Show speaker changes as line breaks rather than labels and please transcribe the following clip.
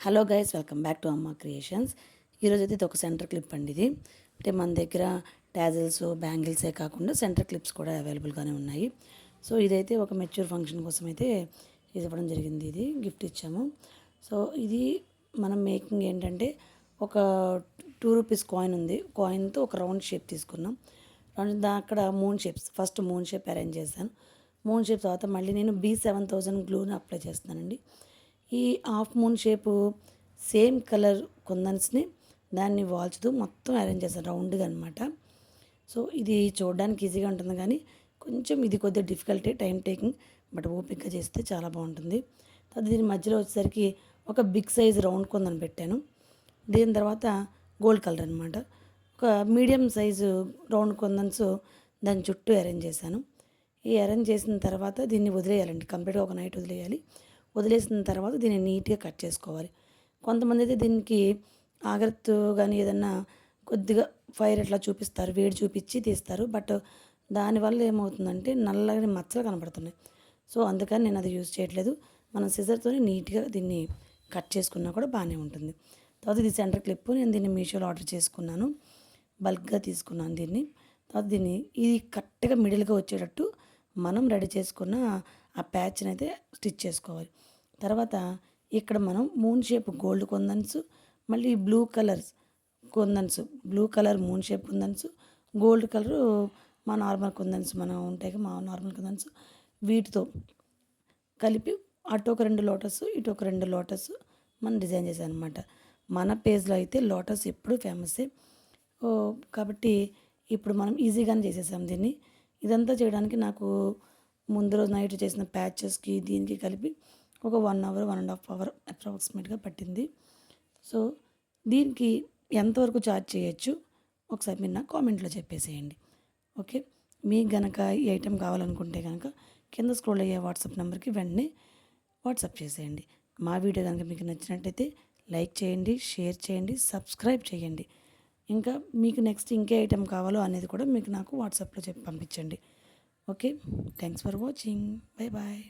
Hello guys, welcome back to అమ్మ creations. ఈరోజు అయితే ఇది ఒక సెంటర్ క్లిప్ అండి. ఇది అంటే మన దగ్గర టాజిల్స్ బ్యాంగిల్సే కాకుండా సెంటర్ క్లిప్స్ కూడా అవైలబుల్గానే ఉన్నాయి. సో ఇదైతే ఒక మెచ్యూర్ ఫంక్షన్ కోసం అయితే ఇది ఇవ్వడం జరిగింది. ఇది గిఫ్ట్ ఇచ్చాము. సో ఇది మనం మేకింగ్ ఏంటంటే ఒక ₹2 కాయిన్ ఉంది. కాయిన్తో ఒక రౌండ్ షేప్ తీసుకున్నాం. అక్కడ moon shapes, first moon shape arrange చేశాను. మూన్ షేప్ తర్వాత మళ్ళీ నేను B7000 గ్లూని అప్లై చేస్తున్నానండి. ఈ half moon shape same colour కుందన్స్ని దాన్ని వాల్చుతూ మొత్తం అరేంజ్ చేశాను రౌండ్గా అనమాట. సో ఇది చూడడానికి ఈజీగా ఉంటుంది, కానీ కొంచెం ఇది కొద్దిగా డిఫికల్టీ, టైం టేకింగ్, బట్ ఓపిక్గా చేస్తే చాలా బాగుంటుంది. తర్వాత దీని మధ్యలో వచ్చేసరికి ఒక బిగ్ సైజ్ రౌండ్ కుందన్ పెట్టాను. దీని తర్వాత గోల్డ్ కలర్ అనమాట. ఒక మీడియం సైజు రౌండ్ కుందన్స్ దాని చుట్టూ అరేంజ్ చేశాను. ఈ అరేంజ్ చేసిన తర్వాత దీన్ని వదిలేయాలండి, కంప్లీట్గా ఒక నైట్ వదిలేయాలి. వదిలేసిన తర్వాత దీన్ని నీట్గా కట్ చేసుకోవాలి. కొంతమంది అయితే దీనికి ఆగ్రత్తు కానీ ఏదన్నా కొద్దిగా ఫైర్ ఎట్లా చూపిస్తారు, వేడి చూపించి తీస్తారు. బట్ దానివల్ల ఏమవుతుందంటే నల్లగా మచ్చలు కనపడుతున్నాయి. సో అందుకని నేను అది యూజ్ చేయట్లేదు. మనం సిజర్తో నీట్గా దీన్ని కట్ చేసుకున్నా కూడా బాగానే ఉంటుంది. తర్వాత ఇది సెంటర్ క్లిప్, నేను దీన్ని మీషోలో ఆర్డర్ చేసుకున్నాను. బల్క్గా తీసుకున్నాను దీన్ని. తర్వాత దీన్ని ఇది కరెక్ట్గా మిడిల్గా వచ్చేటట్టు మనం రెడీ చేసుకున్న ఆ ప్యాచ్ని అయితే స్టిచ్ చేసుకోవాలి. తర్వాత ఇక్కడ మనం మూన్ షేప్ గోల్డ్ కుందన్స్, మళ్ళీ బ్లూ కలర్స్ కుందన్స్, బ్లూ కలర్ మూన్ షేప్ కుందన్స్, గోల్డ్ కలరు మా నార్మల్ కుందన్స్ మనం ఉంటాయి మా నార్మల్ కుందన్స్, వీటితో కలిపి అటు ఒక 2 లోటస్, ఇటు ఒక 2 లోటస్ మనం డిజైన్ చేసాం అనమాట. మన పేజ్లో అయితే లోటస్ ఎప్పుడు ఫేమస్సే కాబట్టి ఇప్పుడు మనం ఈజీగానే చేసేసాం దీన్ని. ఇదంతా చేయడానికి నాకు ముందు రోజు నైట్ చేసిన ప్యాచెస్కి దీనికి కలిపి ఒక 1 అవర్ 1.5 అవర్ అప్రాక్సిమేట్గా పట్టింది. సో దీనికి ఎంతవరకు ఛార్జ్ చేయొచ్చు ఒకసారి మీరు నాకు కామెంట్లో చెప్పేసేయండి. ఓకే, మీకు గనక ఈ ఐటెం కావాలనుకుంటే కనుక కింద స్క్రోల్ అయ్యే వాట్సాప్ నెంబర్కి వెంటనే వాట్సాప్ చేసేయండి. మా వీడియో కనుక మీకు నచ్చినట్టయితే లైక్ చేయండి, షేర్ చేయండి, సబ్స్క్రైబ్ చేయండి. ఇంకా మీకు నెక్స్ట్ ఇంకే ఐటెం కావాలో అనేది కూడా మీకు నాకు వాట్సాప్లో చెప్పి పంపించండి. Okay, thanks for watching. Bye bye.